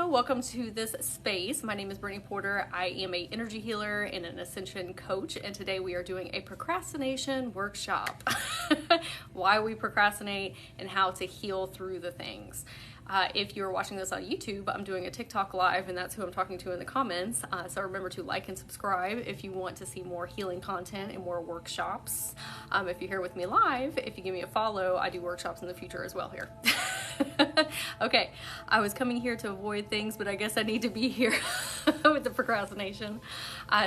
welcome to this space. My name is Brittany Porter. I am an energy healer and an ascension coach, and today we are doing a procrastination workshop. Why we procrastinate and how to heal through the things. If you're watching this on YouTube, I'm doing a TikTok live, and that's who I'm talking to in the comments. So remember to like and subscribe if you want to see more healing content and more workshops. If you're here with me live, if you give me a follow, I do workshops in the future as well here. Okay, I was coming here to avoid things, but I guess I need to be here with the procrastination.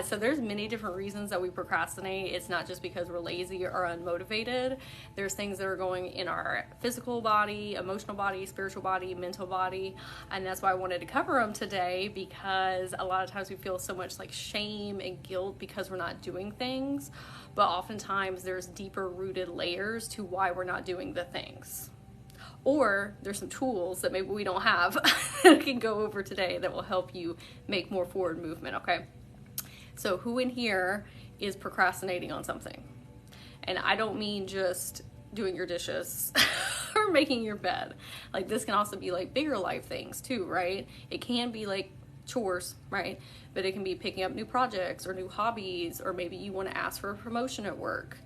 So there's many different reasons that we procrastinate. It's not just because we're lazy or unmotivated. There's things that are going in our physical body, emotional body, spiritual body, mental body, and that's why I wanted to cover them today, because a lot of times we feel so much like shame and guilt because we're not doing things, but oftentimes there's deeper rooted layers to why we're not doing the things. Or there's some tools that maybe we don't have that I can go over today that will help you make more forward movement, okay? So who in here is procrastinating on something? And I don't mean just doing your dishes or making your bed. Like, this can also be like bigger life things too, right? It can be like chores, right? But it can be picking up new projects or new hobbies, or maybe you want to ask for a promotion at work,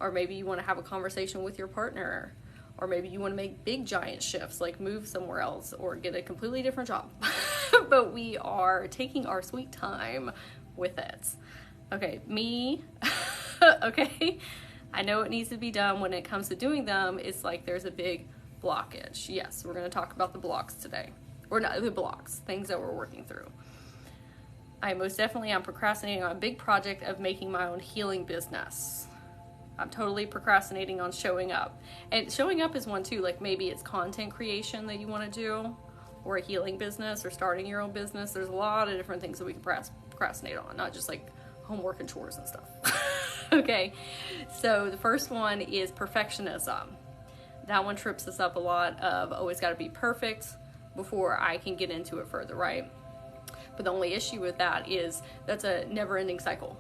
or maybe you want to have a conversation with your partner, or maybe you want to make big giant shifts, like move somewhere else or get a completely different job. But we are taking our sweet time with it. Okay, me, okay, I know it needs to be done. When it comes to doing them, it's like there's a big blockage. Yes, we're going to talk about the blocks today. Or not the blocks, things that we're working through. I most definitely am procrastinating on a big project of making my own healing business. I'm totally procrastinating on showing up. And showing up is one too, like maybe it's content creation that you want to do, or a healing business, or starting your own business. There's a lot of different things that we can procrastinate on, not just like homework and chores and stuff. Okay, so the first one is perfectionism. That one trips us up a lot of, oh, it's got to be perfect before I can get into it further, right? But the only issue with that is that's a never-ending cycle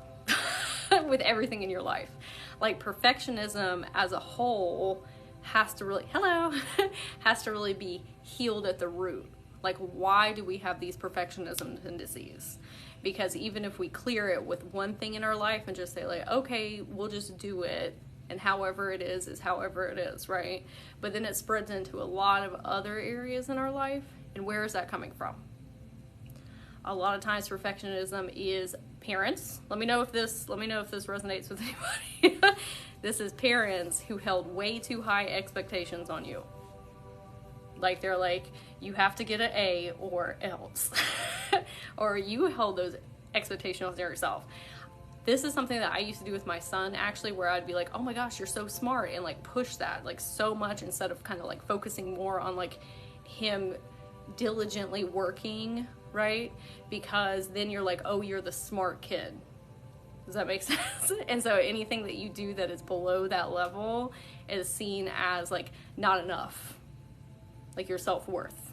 with everything in your life. Like, perfectionism as a whole has to really, has to really be healed at the root. Like, why do we have these perfectionism tendencies? Because even if we clear it with one thing in our life and just say like, okay, we'll just do it, and however it is however it is, right? But then it spreads into a lot of other areas in our life. And where is that coming from? A lot of times perfectionism is parents. Let me know if this resonates with anybody. This is parents who held way too high expectations on you. Like, they're like, you have to get an A or else. Or you held those expectations on yourself. This is something that I used to do with my son, actually, where I'd be like, oh my gosh, you're so smart, and like push that like so much, instead of kind of like focusing more on like him diligently working, right? Because then you're like, oh, you're the smart kid. Does that make sense? And so anything that you do that is below that level is seen as like not enough, like your self-worth.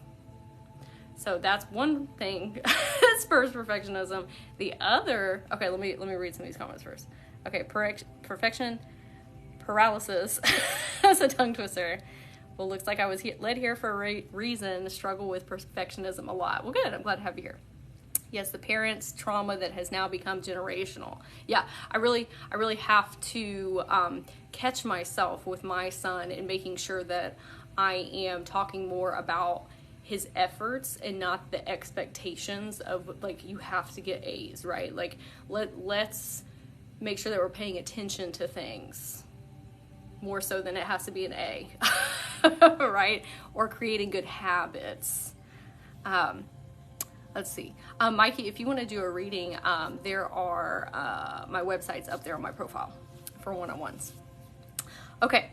So that's one thing. Spurs perfectionism. The other, okay, let me read some of these comments first. Okay, perfection paralysis. That's a tongue twister. Well, looks like I was led here for a reason. Struggle with perfectionism a lot. Well, good. I'm glad to have you here. Yes, the parents' trauma that has now become generational. Yeah, I really have to catch myself with my son and making sure that I am talking more about his efforts and not the expectations of like, you have to get A's, right? Like, let's make sure that we're paying attention to things more so than it has to be an A, right? Or creating good habits. Let's see. Mikey, if you want to do a reading, there are my websites up there on my profile for one-on-ones. Okay.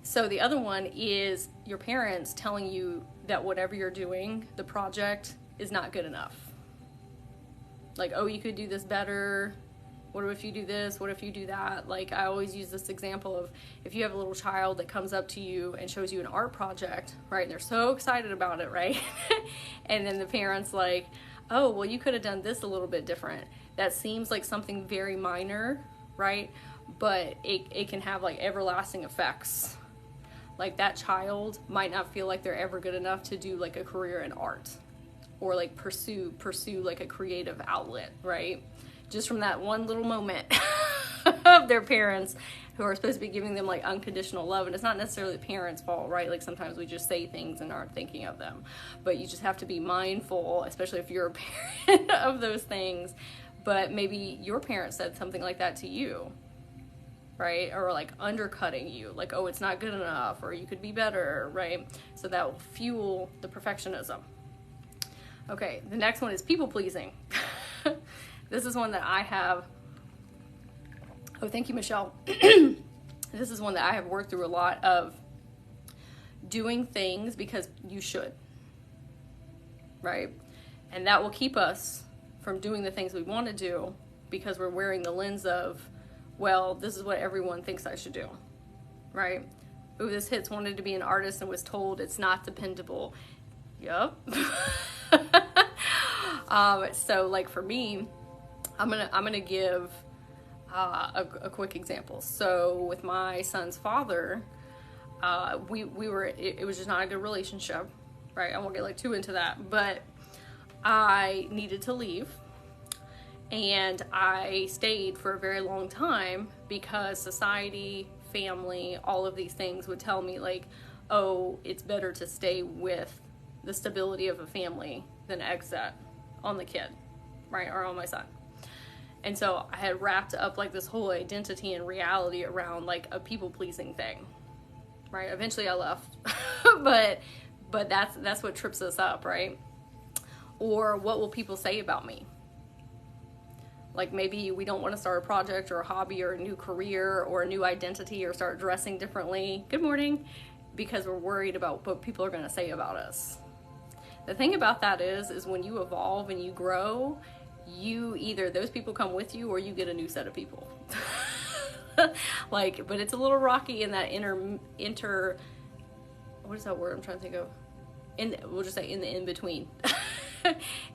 So the other one is your parents telling you that whatever you're doing, the project, is not good enough. Like, oh, you could do this better. What if you do this? What if you do that? Like, I always use this example of if you have a little child that comes up to you and shows you an art project, right? And they're so excited about it, right? And then the parent's like, oh, well, you could have done this a little bit different. That seems like something very minor, right? But it can have like everlasting effects. Like, that child might not feel like they're ever good enough to do like a career in art, or like pursue like a creative outlet, right? Just from that one little moment of their parents who are supposed to be giving them like unconditional love. And it's not necessarily the parents' fault, right? Like sometimes we just say things and aren't thinking of them, but you just have to be mindful, especially if you're a parent, of those things. But maybe your parent said something like that to you, right? Or like undercutting you, like, oh, it's not good enough, or you could be better, right? So that will fuel the perfectionism. Okay, the next one is people pleasing. This is one that I have. Oh, thank you, Michelle. This is one that I have worked through a lot of, doing things because you should, right? And that will keep us from doing the things we want to do because we're wearing the lens of, well, this is what everyone thinks I should do, right? Ooh, this hits wanted to be an artist and was told it's not dependable. Yup. So like for me, I'm gonna give a quick example. So with my son's father, it was just not a good relationship, right? I won't get like too into that, but I needed to leave, and I stayed for a very long time because society, family, all of these things would tell me like, oh, it's better to stay with the stability of a family than exit on the kid, right? Or on my son. And so I had wrapped up like this whole identity and reality around like a people-pleasing thing, right? Eventually I left, but that's what trips us up, right? Or what will people say about me? Like maybe we don't want to start a project or a hobby or a new career or a new identity or start dressing differently. Good morning. Because we're worried about what people are going to say about us. The thing about that is when you evolve and you grow, you either those people come with you or you get a new set of people. Like, but it's a little rocky in that what is that word I'm trying to think of? We'll just say in the in-between.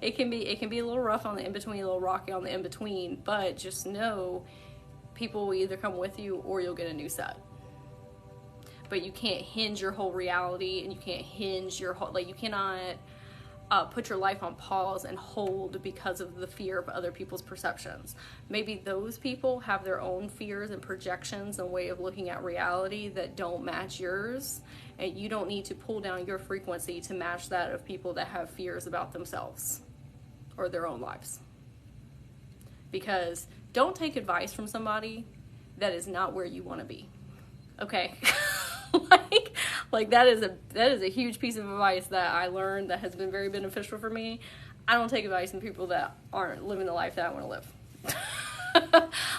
It can be a little rough on the in-between, a little rocky on the in-between, but just know people will either come with you or you'll get a new set. But you can't hinge your whole reality, and you can't hinge your whole, like you cannot put your life on pause and hold because of the fear of other people's perceptions. Maybe those people have their own fears and projections and way of looking at reality that don't match yours, and you don't need to pull down your frequency to match that of people that have fears about themselves or their own lives. Because don't take advice from somebody that is not where you want to be. Okay? like that is a huge piece of advice that I learned that has been very beneficial for me. I don't take advice from people that aren't living the life that I want to live.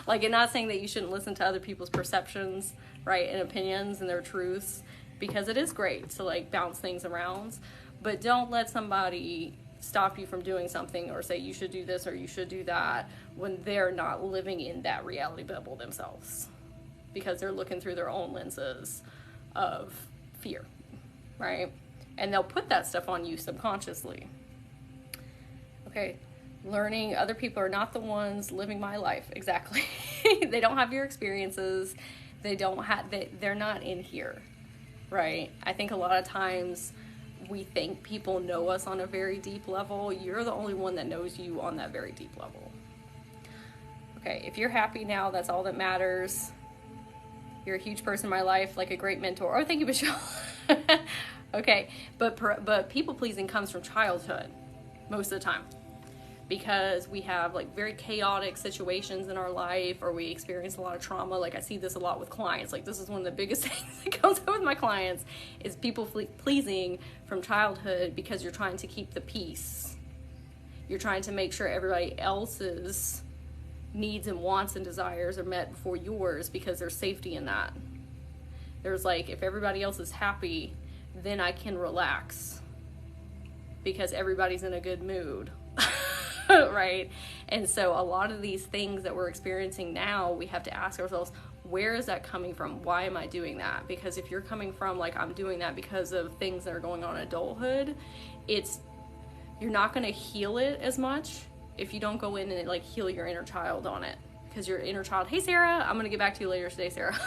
Like, and not saying that you shouldn't listen to other people's perceptions, right, and opinions and their truths, because it is great to like bounce things around, but don't let somebody stop you from doing something or say you should do this or you should do that when they're not living in that reality bubble themselves, because they're looking through their own lenses of fear, right? And they'll put that stuff on you subconsciously. Okay, learning other people are not the ones living my life. Exactly. They don't have your experiences. They're not in here, right? I think a lot of times we think people know us on a very deep level. You're the only one that knows you on that very deep level. Okay, if you're happy now, that's all that matters. You're a huge person in my life, like a great mentor. Oh, thank you, Michelle. Okay, but people-pleasing comes from childhood most of the time, because we have like very chaotic situations in our life, or we experience a lot of trauma. Like I see this a lot with clients. Like this is one of the biggest things that comes up with my clients is people-pleasing from childhood, because you're trying to keep the peace. You're trying to make sure everybody else's needs and wants and desires are met before yours, because there's safety in that. There's like, if everybody else is happy, then I can relax because everybody's in a good mood. Right? And so a lot of these things that we're experiencing now, we have to ask ourselves, where is that coming from? Why am I doing that? Because if you're coming from like, I'm doing that because of things that are going on in adulthood, you're not going to heal it as much if you don't go in and like heal your inner child on it. Because your inner child, hey Sarah, I'm going to get back to you later today, Sarah.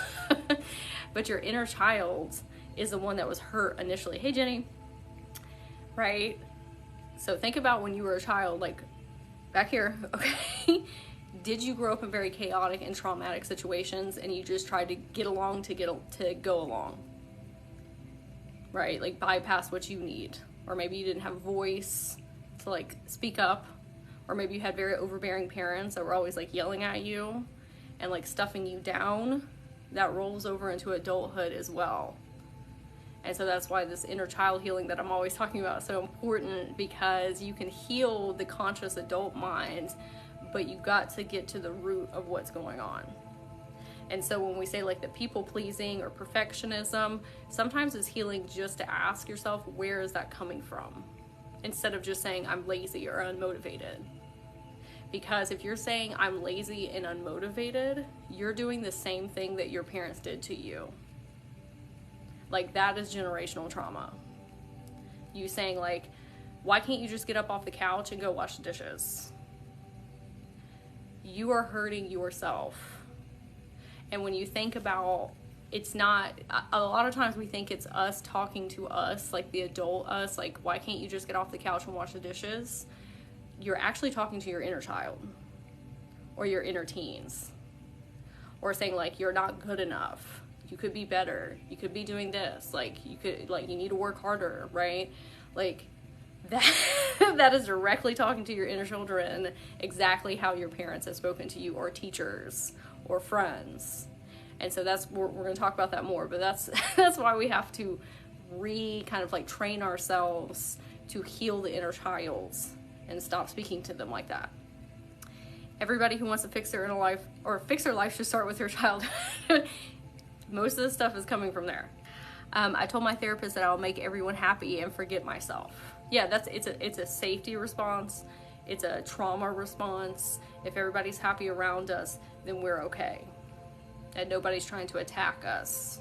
But your inner child is the one that was hurt initially. Hey Jenny. Right? So think about when you were a child, like back here, okay? Did you grow up in very chaotic and traumatic situations and you just tried to get along to go along? Right? Like bypass what you need. Or maybe you didn't have a voice to like speak up. Or maybe you had very overbearing parents that were always like yelling at you and like stuffing you down. That rolls over into adulthood as well. And so that's why this inner child healing that I'm always talking about is so important, because you can heal the conscious adult mind, but you got to get to the root of what's going on. And so when we say like the people pleasing or perfectionism, sometimes it's healing just to ask yourself, where is that coming from? Instead of just saying I'm lazy or unmotivated. Because if you're saying I'm lazy and unmotivated, you're doing the same thing that your parents did to you. Like, that is generational trauma. You saying like, why can't you just get up off the couch and go wash the dishes? You are hurting yourself. And when you think about, it's not, a lot of times we think it's us talking to us, like the adult us, like, why can't you just get off the couch and wash the dishes? You're actually talking to your inner child or your inner teens, or saying like, you're not good enough. You could be better. You could be doing this. Like, you could, like, you need to work harder, right? Like, that is directly talking to your inner children, exactly how your parents have spoken to you, or teachers, or friends. And so we're going to talk about that more, but that's why we have to kind of like train ourselves to heal the inner child and stop speaking to them like that. Everybody who wants to fix their inner life or fix their life should start with their childhood. Most of the stuff is coming from there. I told my therapist that I'll make everyone happy and forget myself. Yeah, it's a safety response. It's a trauma response. If everybody's happy around us, then we're okay. And nobody's trying to attack us,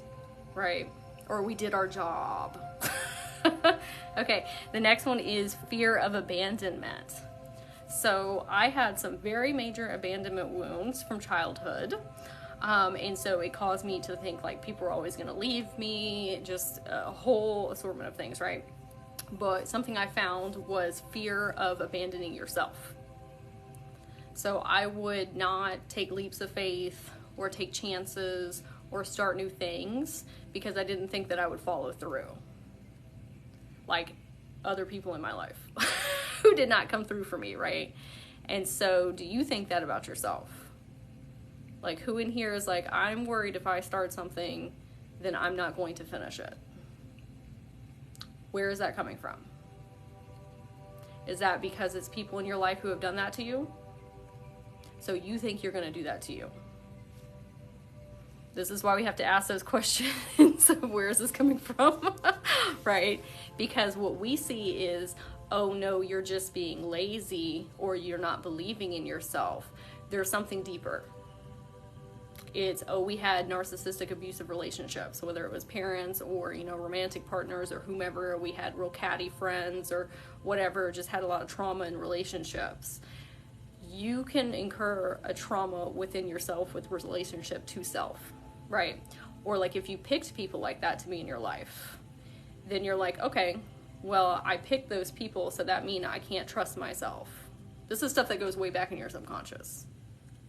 right? Or we did our job. Okay, the next one is fear of abandonment. So I had some very major abandonment wounds from childhood. And so it caused me to think like people are always going to leave me, just a whole assortment of things, right? But something I found was fear of abandoning yourself. So I would not take leaps of faith or take chances or start new things because I didn't think that I would follow through. Like other people in my life who did not come through for me, right? And so do you think that about yourself? Like, who in here is like, I'm worried if I start something, then I'm not going to finish it? Where is that coming from? Is that because it's people in your life who have done that to you? So you think you're going to do that to you? This is why we have to ask those questions of where is this coming from, right? Because what we see is, oh no, you're just being lazy or you're not believing in yourself. There's something deeper. It's, oh, we had narcissistic abusive relationships, whether it was parents or, romantic partners or whomever. We had real catty friends or whatever, just had a lot of trauma in relationships. You can incur a trauma within yourself with relationship to self, right? Or like if you picked people like that to be in your life, then you're like, okay, well, I picked those people, so that means I can't trust myself. This is stuff that goes way back in your subconscious,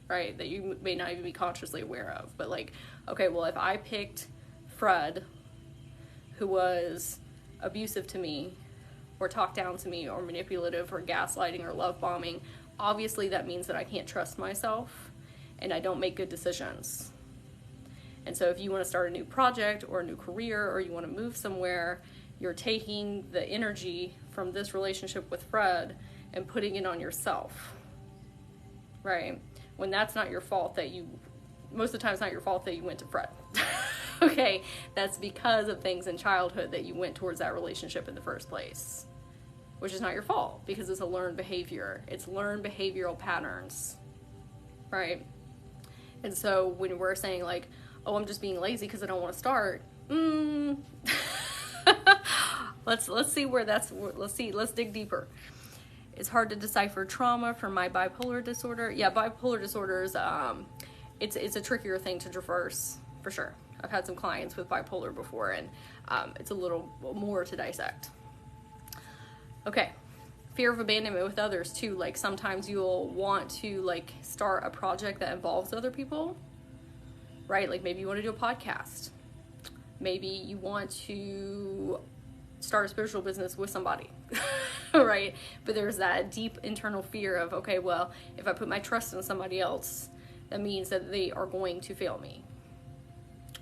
right? That you may not even be consciously aware of. But like, okay, well, if I picked Fred, who was abusive to me, or talked down to me, or manipulative, or gaslighting, or love bombing, obviously that means that I can't trust myself, and I don't make good decisions. And so if you want to start a new project, or a new career, or you want to move somewhere, you're taking the energy from this relationship with Fred and putting it on yourself, right? When that's not your fault most of the time it's not your fault that you went to Fred. Okay, that's because of things in childhood that you went towards that relationship in the first place, which is not your fault because it's a learned behavior. It's learned behavioral patterns, right? And so when we're saying like, oh, I'm just being lazy because I don't want to start, let's see where let's dig deeper. It's hard to decipher trauma from my bipolar disorder. Yeah, bipolar disorders, it's a trickier thing to traverse, for sure. I've had some clients with bipolar before, and it's a little more to dissect. Okay, Fear of abandonment with others too. Like sometimes you'll want to like start a project that involves other people, right? Like maybe you want to do a podcast. Maybe you want to start a spiritual business with somebody, right? But there's that deep internal fear of, okay, well, if I put my trust in somebody else, that means that they are going to fail me,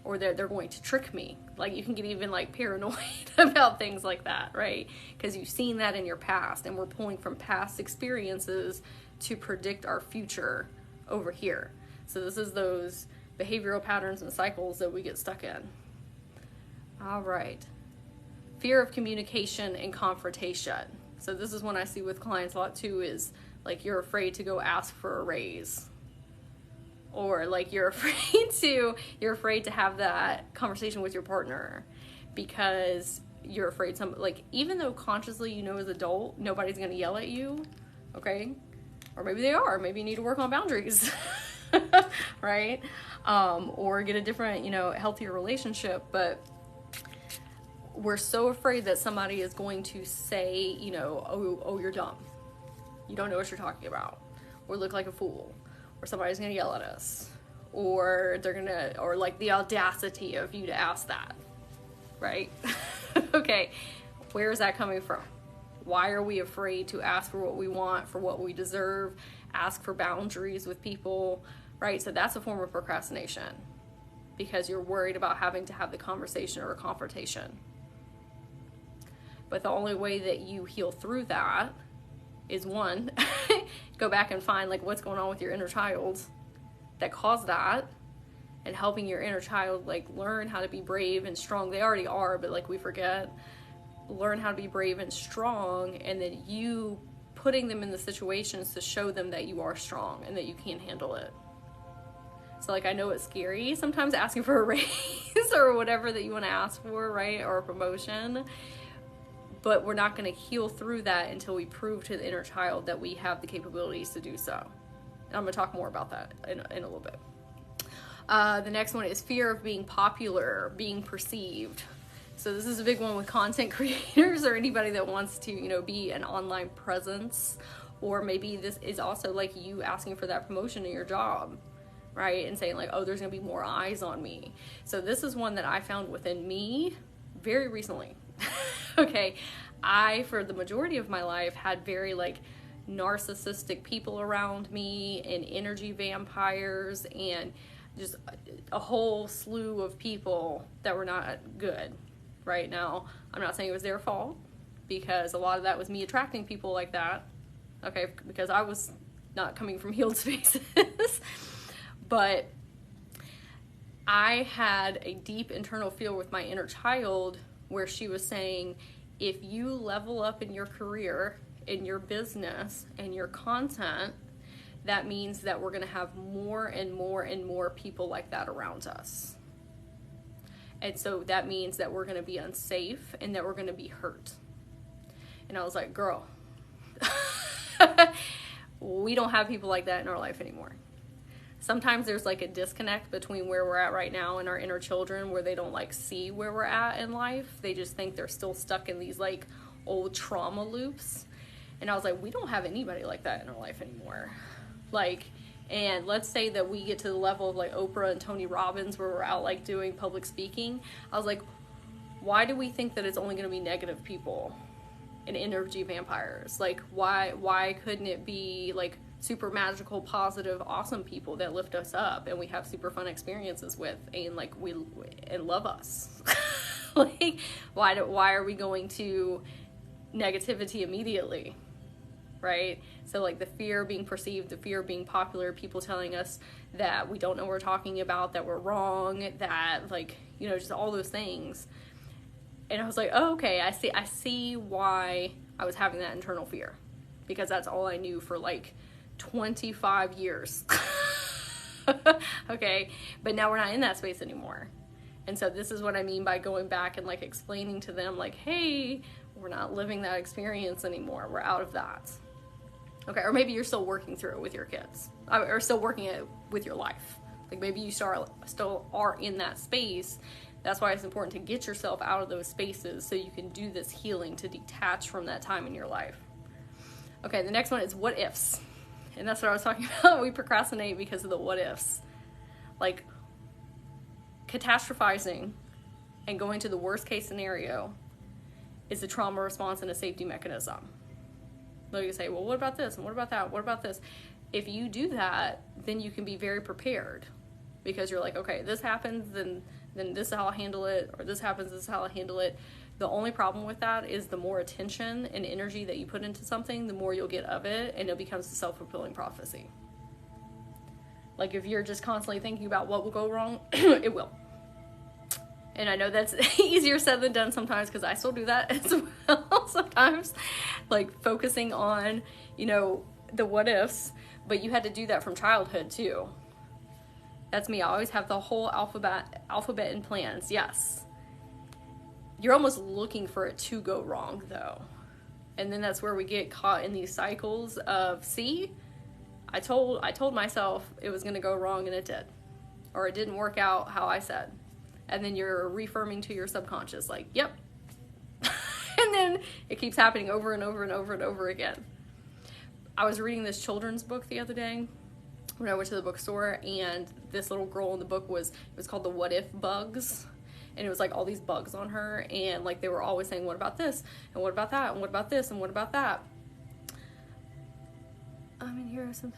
or they're going to trick me. Like you can get even like paranoid about things like that, right? Because you've seen that in your past, and we're pulling from past experiences to predict our future over here. So this is those behavioral patterns and cycles that we get stuck in. All right. Fear of communication and confrontation. So this is one I see with clients a lot too, is like you're afraid to go ask for a raise. Or like you're afraid to have that conversation with your partner because you're afraid like even though consciously you know as an adult nobody's going to yell at you, okay? Or maybe they are. Maybe you need to work on boundaries. Right? Or get a different, healthier relationship, but we're so afraid that somebody is going to say, oh, you're dumb. You don't know what you're talking about. Or look like a fool. Or somebody's going to yell at us. Or or like the audacity of you to ask that. Right? Okay. Where is that coming from? Why are we afraid to ask for what we want, for what we deserve, ask for boundaries with people, right? So that's a form of procrastination because you're worried about having to have the conversation or a confrontation. But the only way that you heal through that is one, go back and find like what's going on with your inner child that caused that, and helping your inner child like learn how to be brave and strong. They already are, but like we forget. Learn how to be brave and strong, and then you putting them in the situations to show them that you are strong and that you can handle it. So like I know it's scary sometimes asking for a raise or whatever that you want to ask for, right? Or a promotion. But we're not going to heal through that until we prove to the inner child that we have the capabilities to do so. And I'm going to talk more about that in a little bit. The next one is fear of being popular, being perceived. So this is a big one with content creators or anybody that wants to, be an online presence. Or maybe this is also like you asking for that promotion in your job, right? And saying like, oh, there's going to be more eyes on me. So this is one that I found within me very recently. Okay, I, for the majority of my life, had very like narcissistic people around me and energy vampires and just a whole slew of people that were not good. Right now, I'm not saying it was their fault because a lot of that was me attracting people like that. Okay, because I was not coming from healed spaces. But I had a deep internal feel with my inner child where she was saying, if you level up in your career, in your business, and your content, that means that we're going to have more and more and more people like that around us. And so that means that we're going to be unsafe and that we're going to be hurt. And I was like, girl, we don't have people like that in our life anymore. Sometimes there's like a disconnect between where we're at right now and our inner children, where they don't like see where we're at in life. They just think they're still stuck in these like old trauma loops. And I was like, we don't have anybody like that in our life anymore. Like, and let's say that we get to the level of like Oprah and Tony Robbins where we're out like doing public speaking. I was like, why do we think that it's only going to be negative people and energy vampires? Like, why couldn't it be like super magical, positive, awesome people that lift us up and we have super fun experiences with and like and love us? Like, why are we going to negativity immediately? Right? So like the fear of being perceived, the fear of being popular, people telling us that we don't know what we're talking about, that we're wrong, that like, just all those things. And I was like, oh, okay, I see why I was having that internal fear, because that's all I knew for like 25 years. Okay, but now we're not in that space anymore. And so this is what I mean by going back and like explaining to them like, hey, we're not living that experience anymore. We're out of that. Okay, or maybe you're still working through it with your kids, or still working it with your life. Like maybe you still are in that space. That's why it's important to get yourself out of those spaces so you can do this healing to detach from that time in your life. Okay, the next one is what ifs. And that's what I was talking about. We procrastinate because of the what ifs. Like, catastrophizing and going to the worst case scenario is a trauma response and a safety mechanism. Like you say, well, what about this? And what about that? What about this? If you do that, then you can be very prepared, because you're like, okay, this happens, then this is how I'll handle it, or this happens, this is how I'll handle it. The only problem with that is the more attention and energy that you put into something, the more you'll get of it, and it becomes a self-fulfilling prophecy. Like, if you're just constantly thinking about what will go wrong, it will. And I know that's easier said than done sometimes, because I still do that as well sometimes. Like, focusing on, you know, the what ifs, but you had to do that from childhood too. That's me. I always have the whole alphabet in plans. Yes. You're almost looking for it to go wrong though. And then that's where we get caught in these cycles of, see, I told myself it was going to go wrong and it did. Or it didn't work out how I said. And then you're reaffirming to your subconscious, like, yep. And then it keeps happening over and over and over and over again. I was reading this children's book the other day when I went to the bookstore, and this little girl in the book it was called the What If Bugs. And it was like all these bugs on her, and like they were always saying, what about this? And what about that? And what about this? And what about that? I mean, here are some.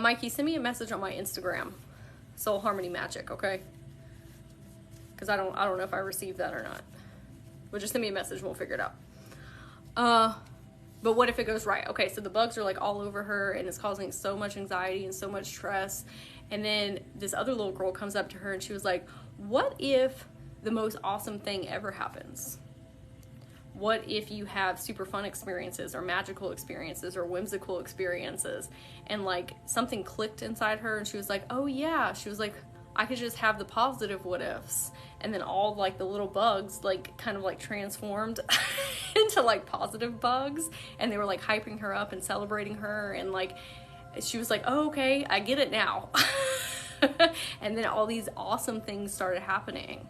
Mikey, send me a message on my Instagram. soulharmonymagic, okay? Because I don't know if I received that or not. But just send me a message and we'll figure it out. But what if it goes right? Okay, so the bugs are like all over her, and it's causing so much anxiety and so much stress. And then this other little girl comes up to her and she was like, what if the most awesome thing ever happens? What if you have super fun experiences or magical experiences or whimsical experiences? And like something clicked inside her, and she was like, oh yeah. She was like, I could just have the positive what ifs. And then all like the little bugs like kind of like transformed into like positive bugs, and they were like hyping her up and celebrating her, and like she was like, oh, okay, I get it now. And then all these awesome things started happening.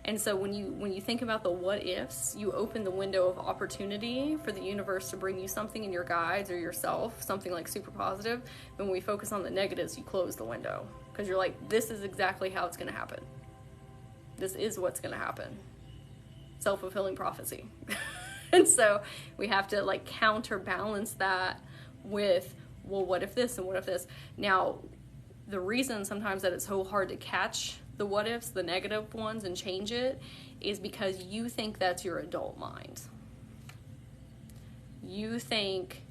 And so when you think about the what ifs, you open the window of opportunity for the universe to bring you something in your guides or yourself, something like super positive. But when we focus on the negatives, you close the window, because you're like, this is exactly how it's going to happen. This is what's going to happen. Self-fulfilling prophecy. And so we have to like counterbalance that with, well, what if this and what if this? Now, the reason sometimes that it's so hard to catch the what ifs, the negative ones, and change it is because you think that's your adult mind. You think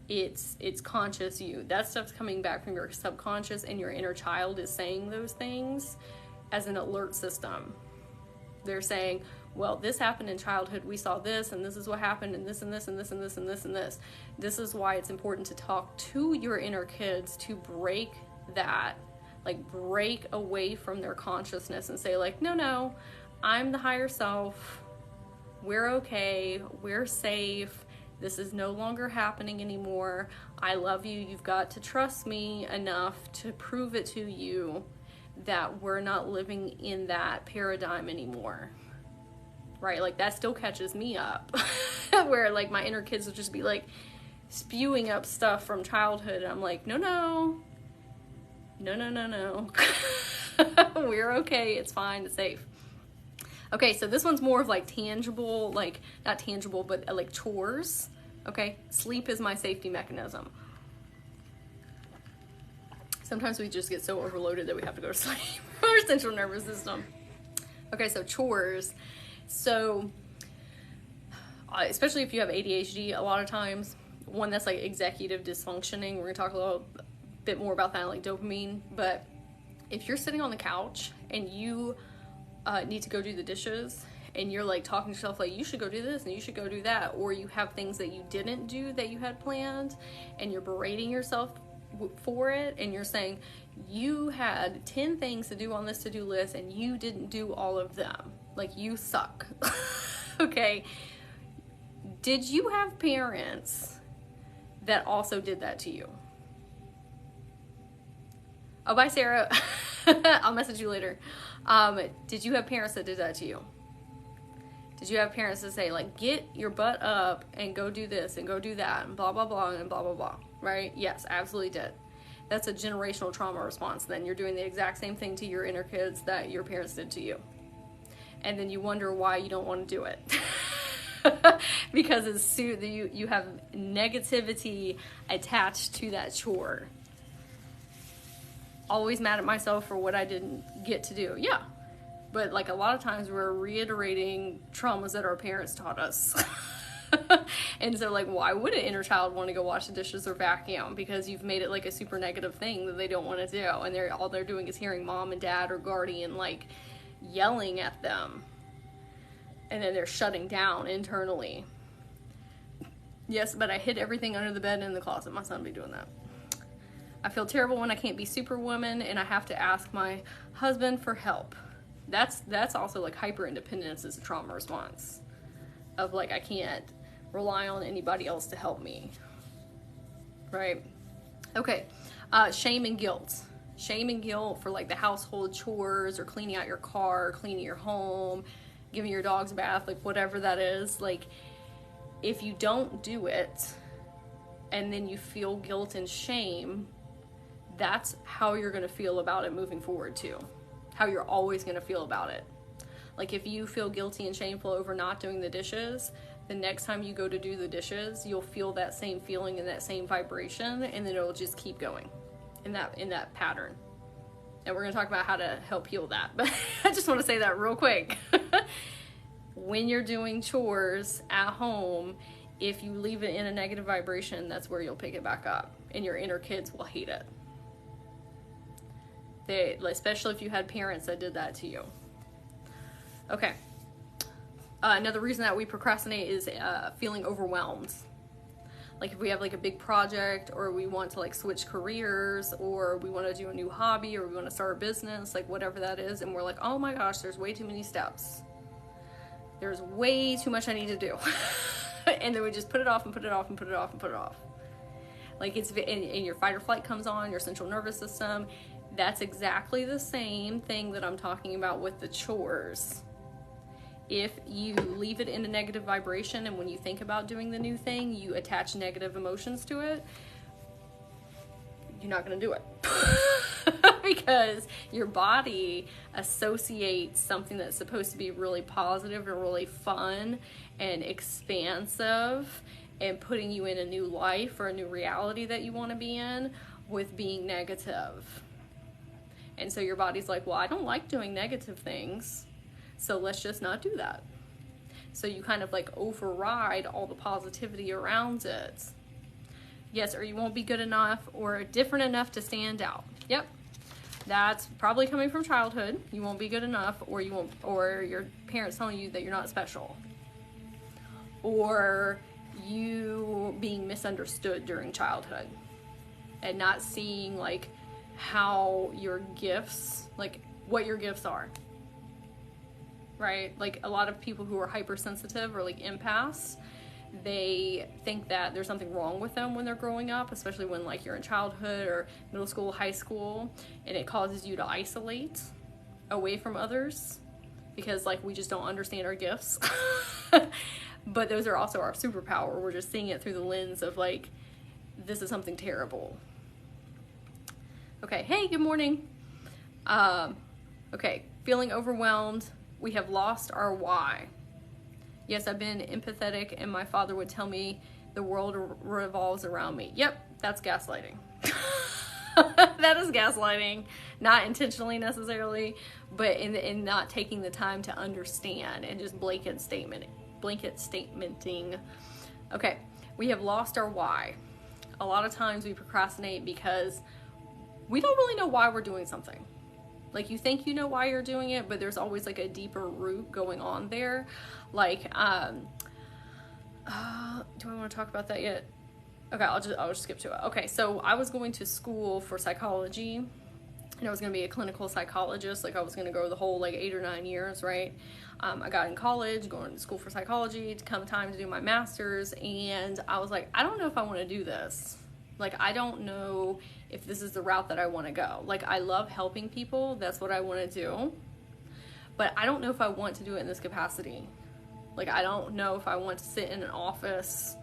it's conscious you. That stuff's coming back from your subconscious, and your inner child is saying those things as an alert system. They're saying, well, this happened in childhood, we saw this, and this is what happened, and this and this and this and this and this and this. This is why it's important to talk to your inner kids to break that, like break away from their consciousness and say like, no, I'm the higher self. We're okay. We're safe. This is no longer happening anymore. I love you. You've got to trust me enough to prove it to you that we're not living in that paradigm anymore. Right? Like that still catches me up where like my inner kids will just be like spewing up stuff from childhood. And I'm like, no. We're okay. It's fine. It's safe. Okay, so this one's more of like tangible, like not tangible, but like chores. Okay, sleep is my safety mechanism. Sometimes we just get so overloaded that we have to go to sleep. Our central nervous system. Okay, so chores. So, especially if you have ADHD, a lot of times, one that's like executive dysfunctioning, we're gonna talk a little bit more about that, like dopamine. But if you're sitting on the couch and you need to go do the dishes, and you're like talking to yourself like, you should go do this and you should go do that, or you have things that you didn't do that you had planned, and you're berating yourself for it, and you're saying you had 10 things to do on this to-do list and you didn't do all of them, like you suck. Okay, did you have parents that also did that to you? Oh, bye, Sarah. I'll message you later. Did you have parents that did that to you? Did you have parents that say, like, get your butt up and go do this and go do that and blah, blah, blah, and blah, blah, blah, right? Yes, absolutely did. That's a generational trauma response. Then you're doing the exact same thing to your inner kids that your parents did to you. And then you wonder why you don't want to do it. Because it's you have negativity attached to that chore. Always mad at myself for what I didn't get to do. Yeah. But like a lot of times we're reiterating traumas that our parents taught us. And so like, why would an inner child want to go wash the dishes or vacuum? Because you've made it like a super negative thing that they don't want to do. And all they're doing is hearing mom and dad or guardian like yelling at them. And then they're shutting down internally. Yes, but I hid everything under the bed and in the closet. My son be doing that. I feel terrible when I can't be superwoman and I have to ask my husband for help. That's also like hyper independence is a trauma response of like, I can't rely on anybody else to help me. Right? Okay. Shame and guilt. Shame and guilt for like the household chores or cleaning out your car, cleaning your home, giving your dogs a bath, like whatever that is. Like if you don't do it and then you feel guilt and shame, that's how you're going to feel about it moving forward too. How you're always going to feel about it. Like if you feel guilty and shameful over not doing the dishes, the next time you go to do the dishes, you'll feel that same feeling and that same vibration, and then it'll just keep going in that pattern. And we're going to talk about how to help heal that. But I just want to say that real quick. When you're doing chores at home, if you leave it in a negative vibration, that's where you'll pick it back up, and your inner kids will hate it. Especially if you had parents that did that to you. Okay. Another reason that we procrastinate is feeling overwhelmed. Like if we have like a big project, or we want to like switch careers, or we want to do a new hobby, or we want to start a business, like whatever that is, and we're like, oh my gosh, there's way too many steps. There's way too much I need to do. And then we just put it off and put it off and put it off and put it off. Like and your fight or flight comes on, your central nervous system. That's exactly the same thing that I'm talking about with the chores. If you leave it in a negative vibration, and when you think about doing the new thing, you attach negative emotions to it, you're not going to do it. Because your body associates something that's supposed to be really positive and really fun and expansive and putting you in a new life or a new reality that you want to be in with being negative. And so your body's like, well, I don't like doing negative things, so let's just not do that. So you kind of like override all the positivity around it. Yes, or you won't be good enough or different enough to stand out. Yep. That's probably coming from childhood. You won't be good enough, or you won't, or your parents telling you that you're not special. Or you being misunderstood during childhood and not seeing like how your gifts, like what your gifts are, right? Like a lot of people who are hypersensitive or like empaths, they think that there's something wrong with them when they're growing up, especially when like you're in childhood or middle school, high school, and it causes you to isolate away from others because like we just don't understand our gifts. But those are also our superpower. We're just seeing it through the lens of like, this is something terrible. Okay, hey, good morning. Okay, feeling overwhelmed. We have lost our why. Yes, I've been empathetic, and my father would tell me the world revolves around me. Yep, that's gaslighting. That is gaslighting. Not intentionally necessarily, but in not taking the time to understand and just blanket statementing. Okay, we have lost our why. A lot of times we procrastinate because we don't really know why we're doing something. Like you think you know why you're doing it, but there's always like a deeper root going on there. Like, do I want to talk about that yet? Okay, I'll just skip to it. Okay, so I was going to school for psychology, and I was going to be a clinical psychologist. Like I was going to go the whole like 8 or 9 years, right? I got in college, going to school for psychology, to come time to do my master's, and I was like, I don't know if I want to do this. Like, I don't know if this is the route that I want to go. Like, I love helping people. That's what I want to do. But I don't know if I want to do it in this capacity. Like, I don't know if I want to sit in an office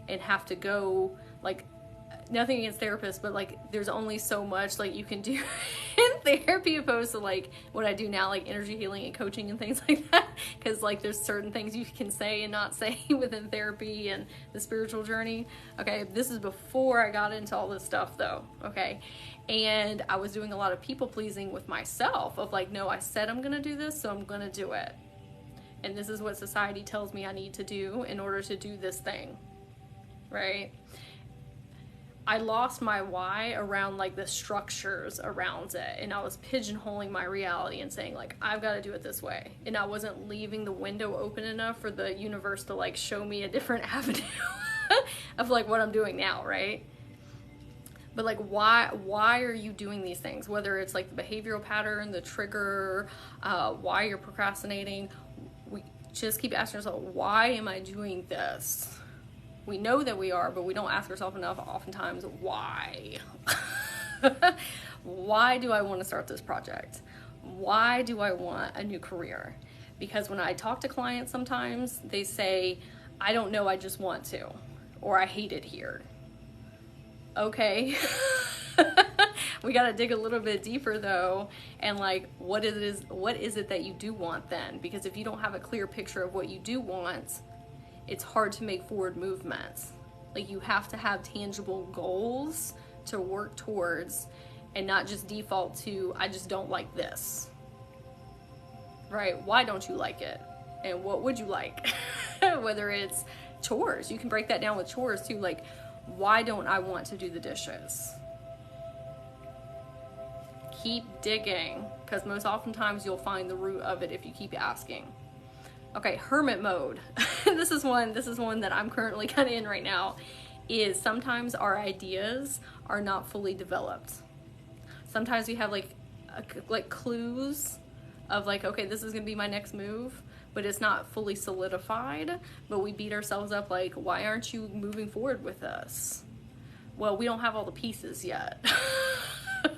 and have to go, like, nothing against therapists, but like there's only so much like you can do in therapy opposed to like what I do now, like energy healing and coaching and things like that, because like there's certain things you can say and not say within therapy and the spiritual journey. Okay, this is before I got into all this stuff though. Okay, and I was doing a lot of people pleasing with myself of like, no, I said I'm gonna do this, so I'm gonna do it, and this is what society tells me I need to do in order to do this thing, right? I lost my why around like the structures around it, and I was pigeonholing my reality and saying like, I've got to do it this way, and I wasn't leaving the window open enough for the universe to like show me a different avenue of like what I'm doing now, right? But like, why are you doing these things? Whether it's like the behavioral pattern, the trigger, why you're procrastinating, we just keep asking ourselves, why am I doing this? We know that we are, but we don't ask ourselves enough oftentimes, why? Why do I want to start this project? Why do I want a new career? Because when I talk to clients sometimes, they say, I don't know, I just want to, or I hate it here. Okay. We got to dig a little bit deeper though, and like, what is it that you do want then? Because if you don't have a clear picture of what you do want, it's hard to make forward movements. Like, you have to have tangible goals to work towards and not just default to, I just don't like this. Right? Why don't you like it? And what would you like? Whether it's chores, you can break that down with chores too. Like, why don't I want to do the dishes? Keep digging, because most oftentimes you'll find the root of it if you keep asking. Okay, hermit mode. This is one that I'm currently kind of in right now, is sometimes our ideas are not fully developed. Sometimes we have like clues of like, okay, this is gonna be my next move, but it's not fully solidified, but we beat ourselves up like, why aren't you moving forward with this? Well, we don't have all the pieces yet.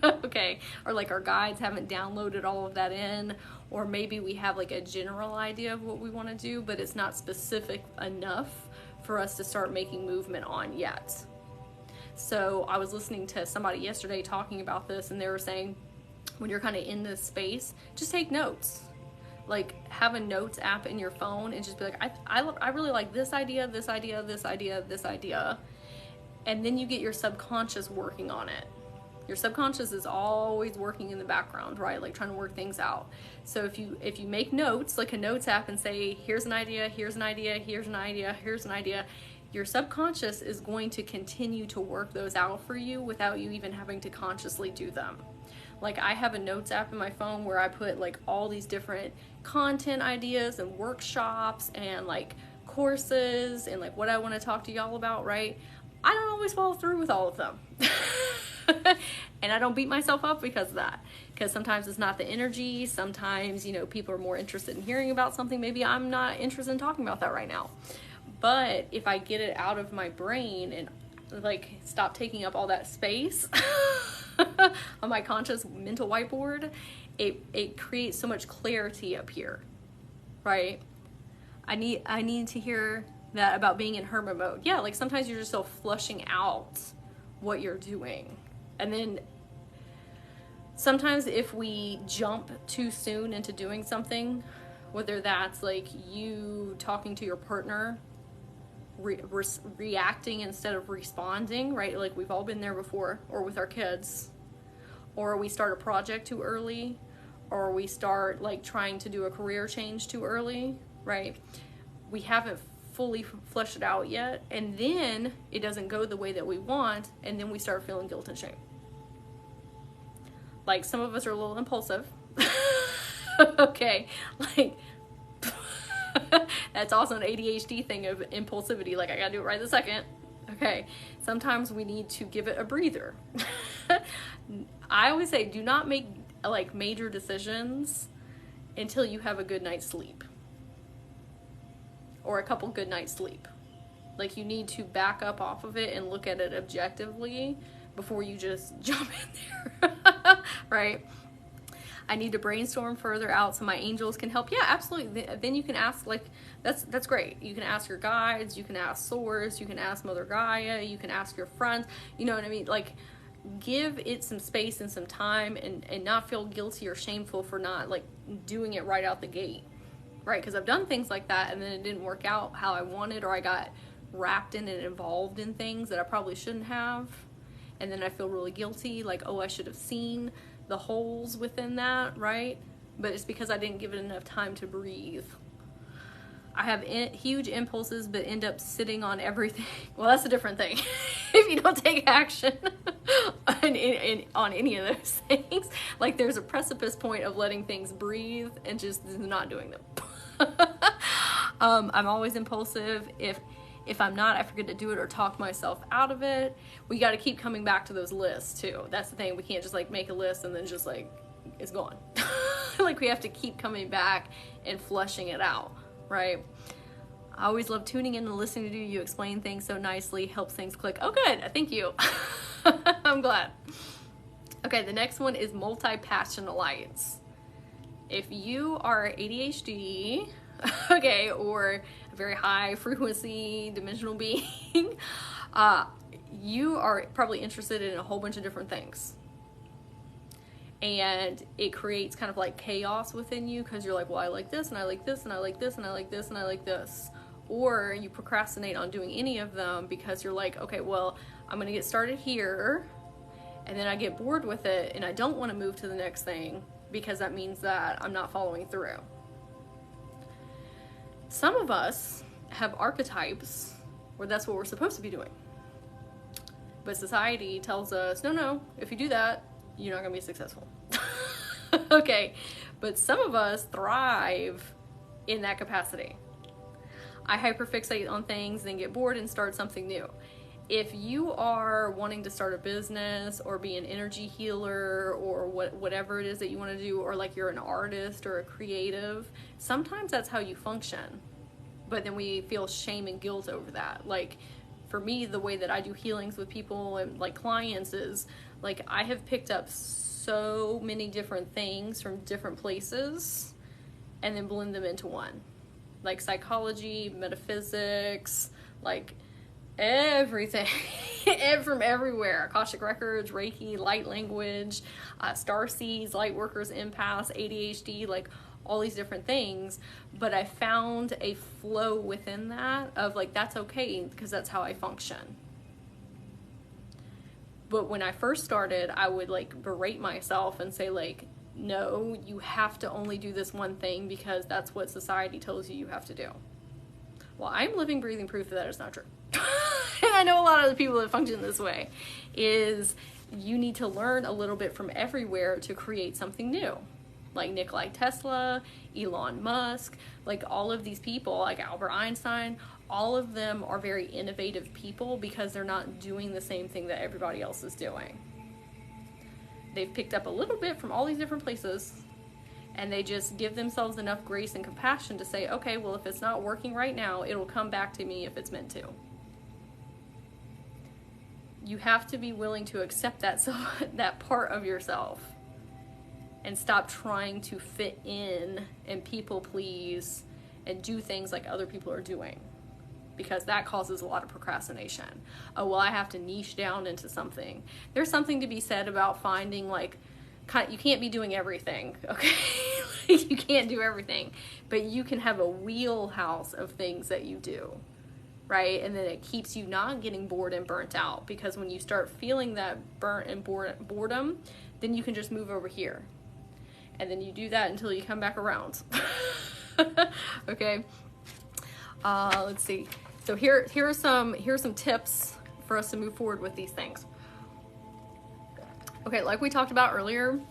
Okay, or like our guides haven't downloaded all of that in, or maybe we have like a general idea of what we want to do, but it's not specific enough for us to start making movement on yet. So I was listening to somebody yesterday talking about this, and they were saying, when you're kind of in this space, just take notes. Like, have a notes app in your phone and just be like, I really like this idea, this idea, this idea, this idea. And then you get your subconscious working on it. Your subconscious is always working in the background, right? Like trying to work things out. So if you make notes, like a notes app, and say, here's an idea, here's an idea, here's an idea, here's an idea, your subconscious is going to continue to work those out for you without you even having to consciously do them. Like, I have a notes app in my phone where I put like all these different content ideas and workshops and like courses and like what I want to talk to y'all about, right? I don't always follow through with all of them. And I don't beat myself up because of that. Because sometimes it's not the energy. Sometimes, you know, people are more interested in hearing about something. Maybe I'm not interested in talking about that right now. But if I get it out of my brain and like stop taking up all that space on my conscious mental whiteboard, it creates so much clarity up here, right? I need to hear that about being in hermit mode. Yeah, like sometimes you're just still flushing out what you're doing. And then sometimes if we jump too soon into doing something, whether that's like you talking to your partner, reacting instead of responding, right? Like we've all been there before, or with our kids, or we start a project too early, or we start like trying to do a career change too early, right? We haven't fully fleshed it out yet, and then it doesn't go the way that we want, and then we start feeling guilt and shame. Like, some of us are a little impulsive. Okay, like that's also an ADHD thing of impulsivity, like I gotta do it right this second. Okay, sometimes we need to give it a breather. I always say, do not make like major decisions until you have a good night's sleep, or a couple good nights sleep. Like, you need to back up off of it and look at it objectively before you just jump in there. Right? I need to brainstorm further out so my angels can help. Yeah, absolutely. Then you can ask, like, that's great. You can ask your guides, you can ask Chores, you can ask Mother Gaia, you can ask your friends, you know what I mean? Like, give it some space and some time, and not feel guilty or shameful for not, like, doing it right out the gate, right? Because I've done things like that and then it didn't work out how I wanted, or I got wrapped in and involved in things that I probably shouldn't have, and then I feel really guilty, like, oh, I should have seen the holes within that, right? But it's because I didn't give it enough time to breathe. I have huge impulses but end up sitting on everything. Well, that's a different thing. If you don't take action on any of those things, like, there's a precipice point of letting things breathe and just not doing them. I'm always impulsive. If I'm not, I forget to do it or talk myself out of it. We got to keep coming back to those lists too. That's the thing. We can't just, like, make a list and then just, like, it's gone. Like, we have to keep coming back and flushing it out, right? I always love tuning in and listening to you explain things so nicely. Helps things click. Oh, good. Thank you. I'm glad. Okay, the next one is Multipassion Alliance. If you are ADHD, okay, or a very high frequency dimensional being, you are probably interested in a whole bunch of different things. And it creates kind of like chaos within you, because you're like, well, I like this, and I like this, and I like this, and I like this, and I like this. Or you procrastinate on doing any of them because you're like, okay, well, I'm going to get started here, and then I get bored with it, and I don't want to move to the next thing because that means that I'm not following through. Some of us have archetypes where that's what we're supposed to be doing. But society tells us, no, if you do that, you're not going to be successful. Okay, but some of us thrive in that capacity. I hyperfixate on things, then get bored and start something new. If you are wanting to start a business or be an energy healer or whatever it is that you want to do, or like you're an artist or a creative, sometimes that's how you function. But then we feel shame and guilt over that. Like, for me, the way that I do healings with people and, like, clients is, like, I have picked up so many different things from different places and then blend them into one. Like psychology, metaphysics, like everything from everywhere. Akashic records, Reiki, light language, starseeds, Lightworkers, empaths, ADHD, like all these different things. But I found a flow within that of, like, that's okay because that's how I function. But when I first started, I would, like, berate myself and say, like, no, you have to only do this one thing because that's what society tells you have to do. Well, I'm living, breathing proof that is not true. And I know a lot of the people that function this way is you need to learn a little bit from everywhere to create something new. Like Nikola Tesla, Elon Musk, like all of these people, like Albert Einstein, all of them are very innovative people because they're not doing the same thing that everybody else is doing. They've picked up a little bit from all these different places, and they just give themselves enough grace and compassion to say, okay, well, if it's not working right now, it'll come back to me if it's meant to. You have to be willing to accept that part of yourself and stop trying to fit in and people please and do things like other people are doing, because that causes a lot of procrastination. Oh, well, I have to niche down into something. There's something to be said about finding, like, you can't be doing everything, okay? You can't do everything, but you can have a wheelhouse of things that you do, right? And then it keeps you not getting bored and burnt out, because when you start feeling that burnt and boredom, then you can just move over here. And then you do that until you come back around. Okay? Let's see. So here are some tips for us to move forward with these things. Okay, like we talked about earlier,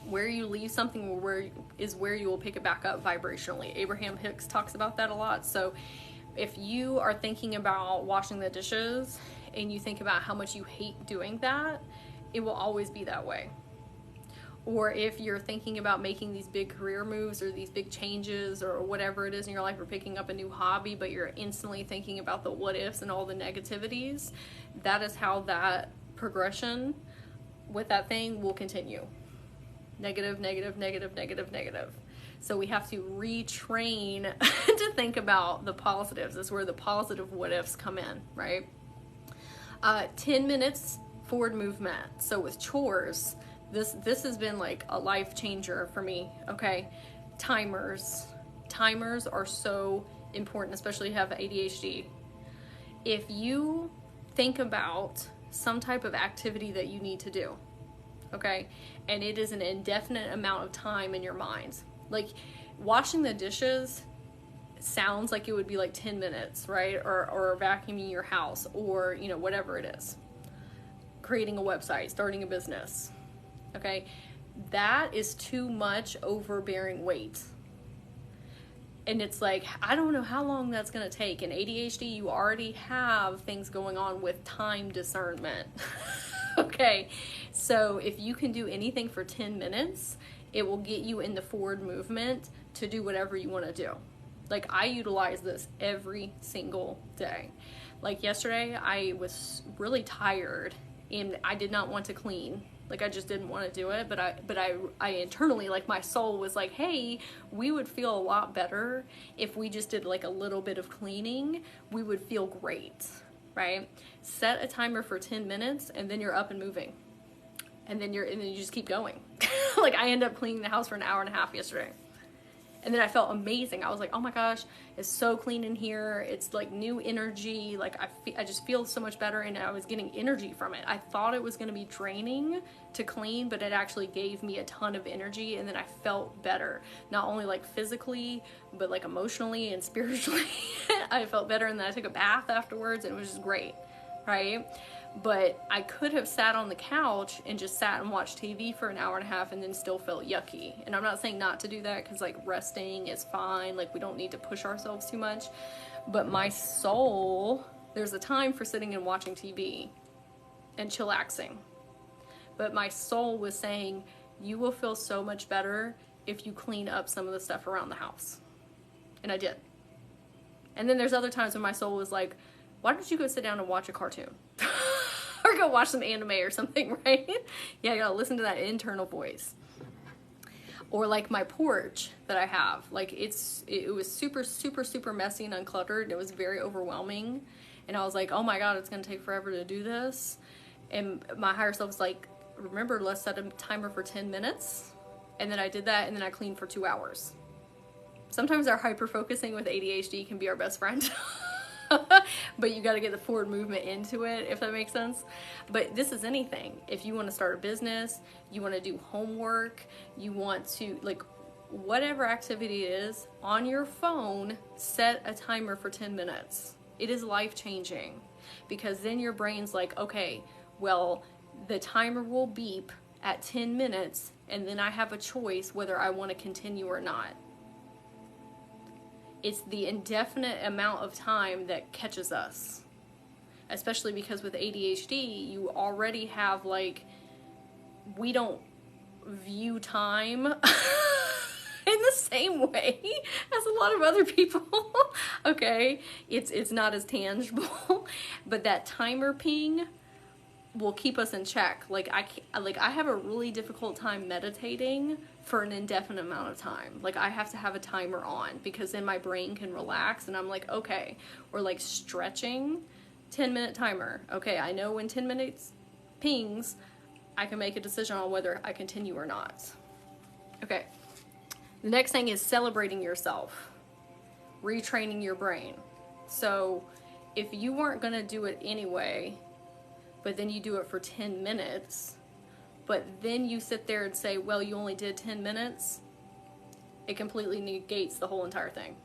where you leave something where you will pick it back up vibrationally. Abraham Hicks talks about that a lot. So if you are thinking about washing the dishes and you think about how much you hate doing that, it will always be that way. Or if you're thinking about making these big career moves or these big changes or whatever it is in your life, or picking up a new hobby, but you're instantly thinking about the what ifs and all the negativities, that is how that progression with that thing will continue. Negative, negative, negative, negative, negative. So we have to retrain to think about the positives. That's where the positive what ifs come in, right? 10 minutes forward movement. So with chores, this has been like a life changer for me, okay? Timers are so important, especially if you have ADHD. If you think about some type of activity that you need to do, okay, and it is an indefinite amount of time in your mind, like washing the dishes sounds like it would be like 10 minutes, right? Or vacuuming your house, or you know, whatever it is, creating a website, starting a business, okay, that is too much overbearing weight. And it's like, I don't know how long that's going to take. In ADHD, you already have things going on with time discernment. Okay, so if you can do anything for 10 minutes, it will get you in the forward movement to do whatever you want to do. Like, I utilize this every single day. Like yesterday, I was really tired and I did not want to clean. Like, I just didn't want to do it, but I internally, like, my soul was like, hey, we would feel a lot better if we just did like a little bit of cleaning. We would feel great, right? Set a timer for 10 minutes and then you're up and moving. And then you just keep going. Like, I ended up cleaning the house for an hour and a half yesterday. And then I felt amazing. I was like, oh my gosh, it's so clean in here. It's like new energy. Like, I just feel so much better, and I was getting energy from it. I thought it was going to be draining to clean, but it actually gave me a ton of energy, and then I felt better. Not only like physically, but like emotionally and spiritually. I felt better, and then I took a bath afterwards, and it was just great, right? But I could have sat on the couch and just sat and watched TV for an hour and a half and then still felt yucky. And I'm not saying not to do that, because like resting is fine. Like, we don't need to push ourselves too much. But my soul, there's a time for sitting and watching TV and chillaxing. But my soul was saying, you will feel so much better if you clean up some of the stuff around the house. And I did. And then there's other times when my soul was like, why don't you go sit down and watch a cartoon? Or go watch some anime or something, right? Yeah, you gotta listen to that internal voice. Or like my porch that I have, like it was super, super, super messy and uncluttered. It was very overwhelming. And I was like, oh my God, it's gonna take forever to do this. And my higher self was like, remember, let's set a timer for 10 minutes. And then I did that, and then I cleaned for 2 hours. Sometimes our hyper-focusing with ADHD can be our best friend. But you got to get the forward movement into it, if that makes sense. But this is anything. If you want to start a business, you want to do homework, you want to, like, whatever activity it is, on your phone, set a timer for 10 minutes. It is life-changing, because then your brain's like, okay, well, the timer will beep at 10 minutes, and then I have a choice whether I want to continue or not. It's the indefinite amount of time that catches us. Especially because with ADHD, you already have, like, we don't view time in the same way as a lot of other people. Okay? It's not as tangible. But that timer ping will keep us in check. Like, I have a really difficult time meditating for an indefinite amount of time. Like, I have to have a timer on, because then my brain can relax, and I'm like, okay. Or like stretching, 10-minute timer. Okay, I know when 10 minutes pings, I can make a decision on whether I continue or not. Okay. The next thing is celebrating yourself, retraining your brain. So if you weren't going to do it anyway, but then you do it for 10 minutes, but then you sit there and say, well, you only did 10 minutes, it completely negates the whole entire thing.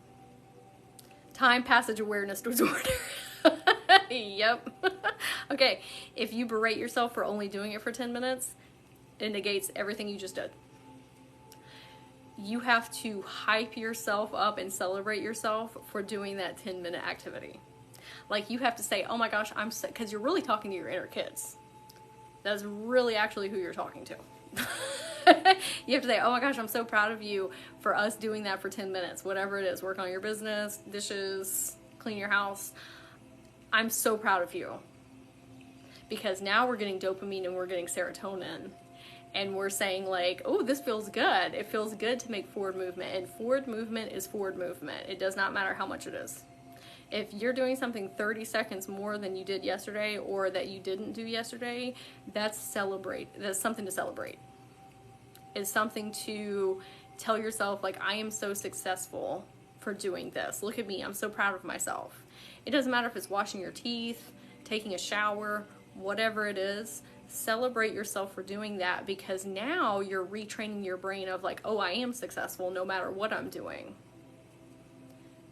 Time passage awareness disorder. Yep. Okay, if you berate yourself for only doing it for 10 minutes, it negates everything you just did. You have to hype yourself up and celebrate yourself for doing that 10-minute activity. Like, you have to say, oh my gosh, I'm so, because you're really talking to your inner kids. That's really actually who you're talking to. You have to say, oh my gosh, I'm so proud of you for us doing that for 10 minutes. Whatever it is, work on your business, dishes, clean your house. I'm so proud of you. Because now we're getting dopamine and we're getting serotonin. and we're saying like, oh, this feels good. It feels good to make forward movement, and forward movement is forward movement. It does not matter how much it is. If you're doing something 30 seconds more than you did yesterday, or that you didn't do yesterday, that's something to celebrate. It's something to tell yourself, like, I am so successful for doing this. Look at me, I'm so proud of myself. It doesn't matter if it's washing your teeth, taking a shower, whatever it is, celebrate yourself for doing that, because now you're retraining your brain of like, oh, I am successful no matter what I'm doing.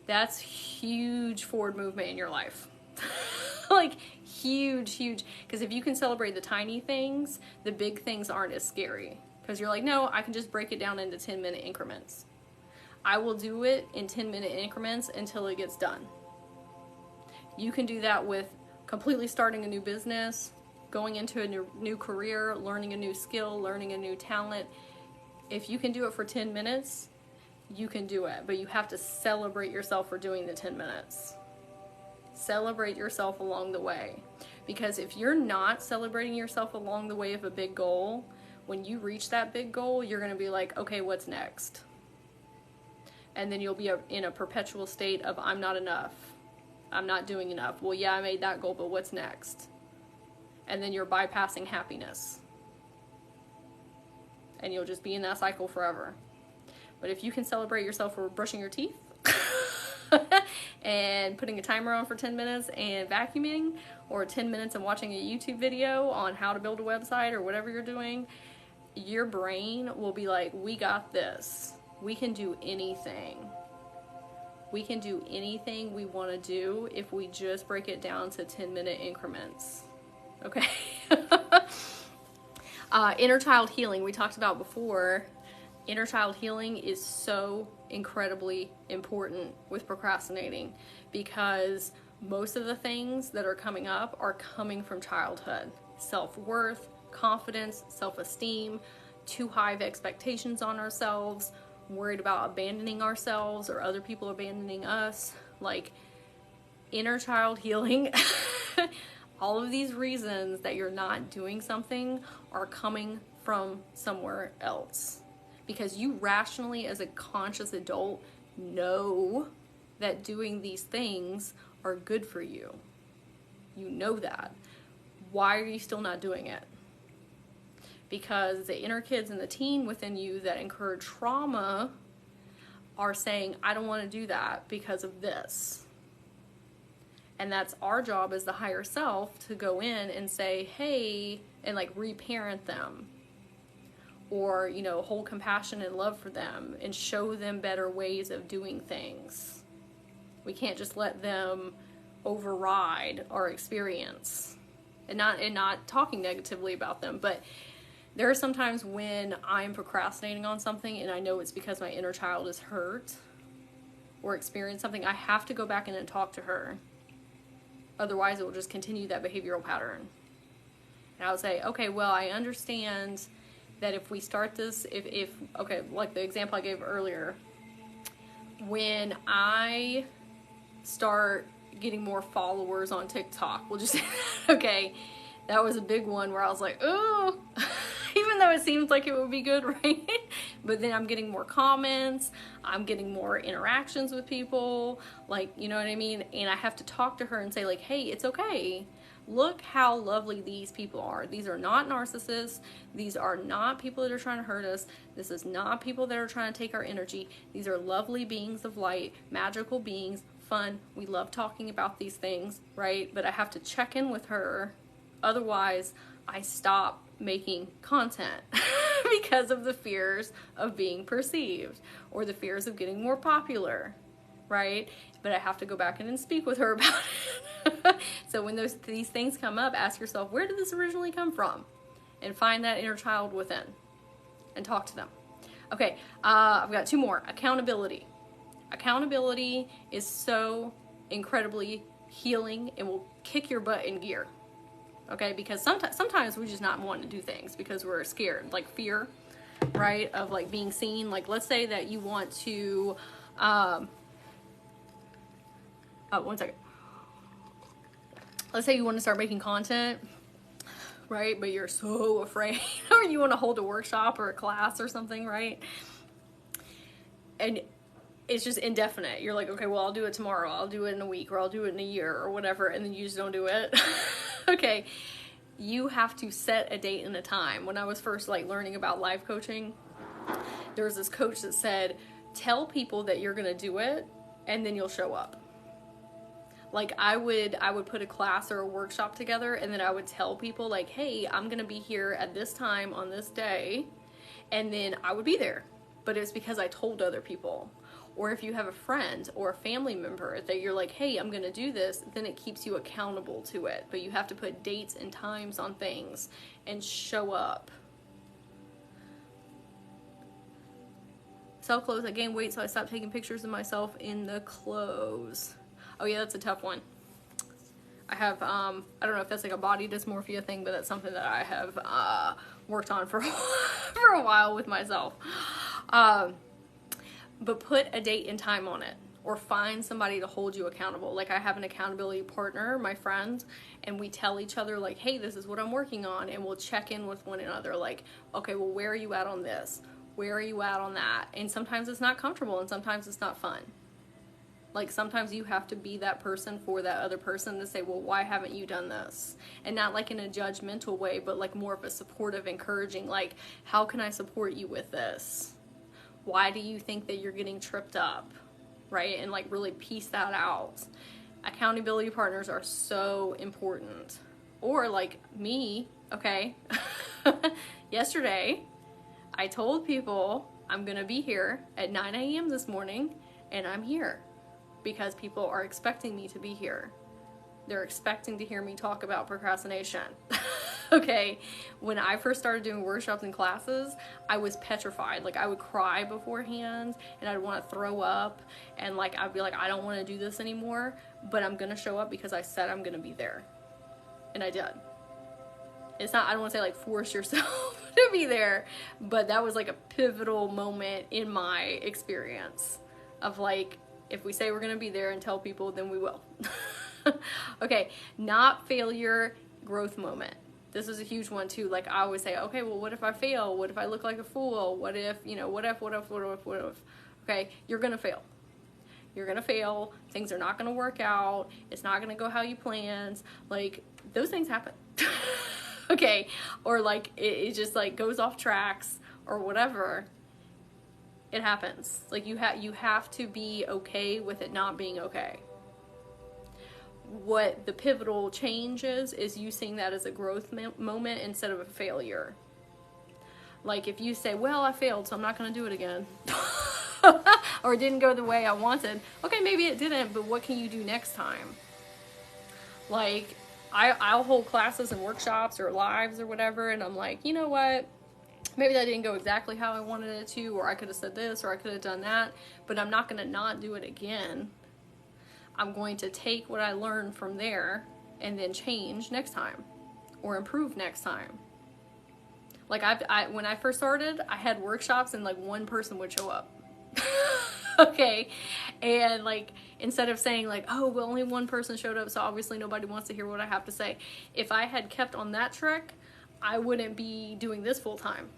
That's huge forward movement in your life. Like, huge, huge. Because if you can celebrate the tiny things, the big things aren't as scary. Because you're like, no, I can just break it down into 10-minute increments. I will do it in 10-minute increments until it gets done. You can do that with completely starting a new business, going into a new career, learning a new skill, learning a new talent. If you can do it for 10 minutes, you can do it, but you have to celebrate yourself for doing the 10 minutes. Celebrate yourself along the way. Because if you're not celebrating yourself along the way of a big goal, when you reach that big goal, you're going to be like, okay, what's next? And then you'll be in a perpetual state of, I'm not enough. I'm not doing enough. Well, yeah, I made that goal, but what's next? And then you're bypassing happiness. And you'll just be in that cycle forever. But if you can celebrate yourself for brushing your teeth and putting a timer on for 10 minutes and vacuuming, or 10 minutes and watching a YouTube video on how to build a website or whatever you're doing, your brain will be like, we got this. We can do anything. We can do anything we want to do if we just break it down to 10-minute increments. Okay? Inner child healing, we talked about before. Inner child healing is so incredibly important with procrastinating, because most of the things that are coming up are coming from childhood. Self-worth, confidence, self-esteem, too high of expectations on ourselves, worried about abandoning ourselves or other people abandoning us. Like, inner child healing, all of these reasons that you're not doing something are coming from somewhere else. Because you rationally, as a conscious adult, know that doing these things are good for you. You know that. Why are you still not doing it? Because the inner kids and the teen within you that incur trauma are saying, I don't want to do that because of this. And that's our job as the higher self, to go in and say, hey, and like reparent them. Or, you know, hold compassion and love for them and show them better ways of doing things. We can't just let them override our experience. And not talking negatively about them, but there are some times when I'm procrastinating on something and I know it's because my inner child is hurt or experienced something. I have to go back in and talk to her. Otherwise, it will just continue that behavioral pattern. And I would say, okay, well, I understand that if we start this, okay, like the example I gave earlier, when I start getting more followers on TikTok, we'll just say, okay, that was a big one where I was like, oh, even though it seems like it would be good, right? But then I'm getting more comments, I'm getting more interactions with people, like, you know what I mean? And I have to talk to her and say like, hey, it's okay. Look how lovely these people are. These are not narcissists. These are not people that are trying to hurt us. This is not people that are trying to take our energy. These are lovely beings of light, magical beings, fun. We love talking about these things, right? But I have to check in with her. Otherwise, I stop making content because of the fears of being perceived or the fears of getting more popular, right? But I have to go back in and speak with her about it. So when these things come up, ask yourself, where did this originally come from? And find that inner child within and talk to them. Okay, I've got two more. Accountability. Accountability is so incredibly healing and will kick your butt in gear. Okay, because sometimes we're just not wanting to do things because we're scared, like fear, right, of like being seen. Like, let's say that you want to, one second. Let's say you want to start making content, right? But you're so afraid, or you want to hold a workshop or a class or something, right? And it's just indefinite. You're like, okay, well, I'll do it tomorrow, I'll do it in a week, or I'll do it in a year, or whatever, and then you just don't do it. Okay, you have to set a date and a time. When I was first like learning about life coaching, there was this coach that said, tell people that you're gonna do it, and then you'll show up. Like I would put a class or a workshop together, and then I would tell people like, hey, I'm gonna be here at this time on this day, and then I would be there. But it's because I told other people. Or if you have a friend or a family member that you're like, hey, I'm gonna do this, then it keeps you accountable to it. But you have to put dates and times on things and show up. Sell clothes. I gained weight, so I stopped taking pictures of myself in the clothes. Oh yeah, that's a tough one. I have, I don't know if that's like a body dysmorphia thing, but that's something that I have worked on for a while with myself. But put a date and time on it, or find somebody to hold you accountable. Like I have an accountability partner, my friend, and we tell each other like, hey, this is what I'm working on, and we'll check in with one another like, okay, well, where are you at on this? Where are you at on that? And sometimes it's not comfortable, and sometimes it's not fun. Like sometimes you have to be that person for that other person to say, well, why haven't you done this? And not like in a judgmental way, but like more of a supportive, encouraging, like, how can I support you with this? Why do you think that you're getting tripped up? Right? And like really piece that out. Accountability partners are so important. Or like me, okay? Yesterday, I told people I'm gonna be here at 9 a.m. this morning, and I'm here. Because people are expecting me to be here. They're expecting to hear me talk about procrastination. Okay, when I first started doing workshops and classes, I was petrified. Like I would cry beforehand, and I'd want to throw up, and like I'd be like, I don't want to do this anymore, but I'm gonna show up because I said I'm gonna be there. And I did. It's not, I don't want to say like force yourself to be there, but that was like a pivotal moment in my experience of like, if we say we're going to be there and tell people, then we will. Okay, not failure, growth moment. This is a huge one too. Like I always say, okay, well, what if I fail? What if I look like a fool? What if, you know, what if? Okay, you're going to fail. You're going to fail. Things are not going to work out. It's not going to go how you planned. Like those things happen. Okay, or like it just like goes off tracks or whatever. It happens. Like you have to be okay with it not being okay. What the pivotal change is you seeing that as a growth moment instead of a failure. Like if you say, well, I failed, so I'm not going to do it again. Or it didn't go the way I wanted. Okay, maybe it didn't, but what can you do next time? Like I'll hold classes and workshops or lives or whatever, and I'm like, you know what? Maybe that didn't go exactly how I wanted it to, or I could have said this, or I could have done that, but I'm not going to not do it again. I'm going to take what I learned from there and then change next time or improve next time. Like when I first started, I had workshops and like one person would show up. Okay. And like, instead of saying like, oh, well, only one person showed up, so obviously nobody wants to hear what I have to say. If I had kept on that trick, I wouldn't be doing this full time.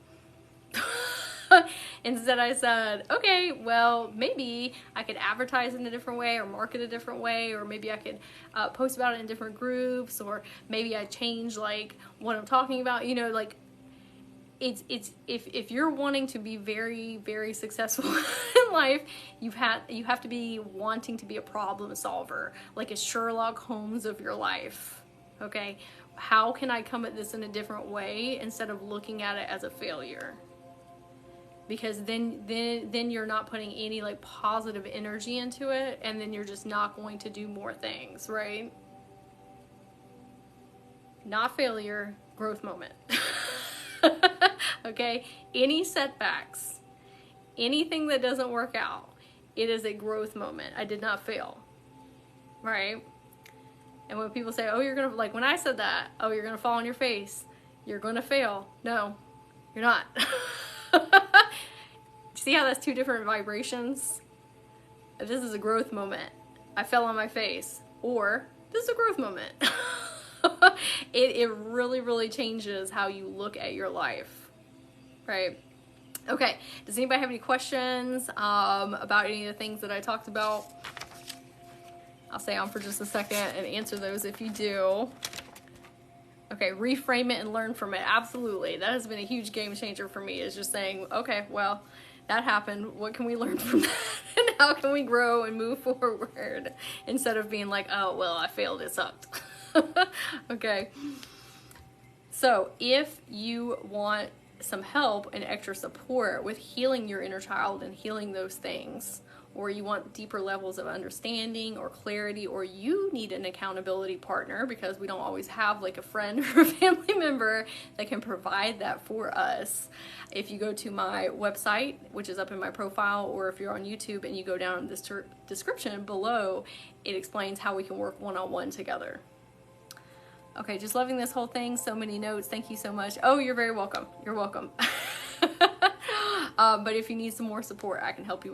Instead I said, okay, well, maybe I could advertise in a different way or market a different way, or maybe I could post about it in different groups, or maybe I change like what I'm talking about, you know, like it's if you're wanting to be very, very successful in life, you have to be wanting to be a problem solver, like a Sherlock Holmes of your life. Okay, how can I come at this in a different way instead of looking at it as a failure? Because then you're not putting any like positive energy into it, and then you're just not going to do more things, right? Not failure, growth moment. Okay, any setbacks, anything that doesn't work out, it is a growth moment. I did not fail, right? And when people say, oh, you're gonna, like when I said that, oh, you're gonna fall on your face, you're gonna fail. No, you're not. See how that's two different vibrations? This is a growth moment. I fell on my face. Or, this is a growth moment. it really, really changes how you look at your life, right? Okay, does anybody have any questions about any of the things that I talked about? I'll stay on for just a second and answer those if you do. Okay, reframe it and learn from it. Absolutely. That has been a huge game changer for me, is just saying, okay, well, that happened. What can we learn from that? And how can we grow and move forward? Instead of being like, oh, well, I failed, it sucked. Okay. So if you want some help and extra support with healing your inner child and healing those things, or you want deeper levels of understanding or clarity, or you need an accountability partner, because we don't always have like a friend or a family member that can provide that for us. If you go to my website, which is up in my profile, or if you're on YouTube and you go down in this description below, it explains how we can work one-on-one together. Okay, just loving this whole thing. So many notes. Thank you so much. Oh, you're very welcome. You're welcome. But if you need some more support, I can help you.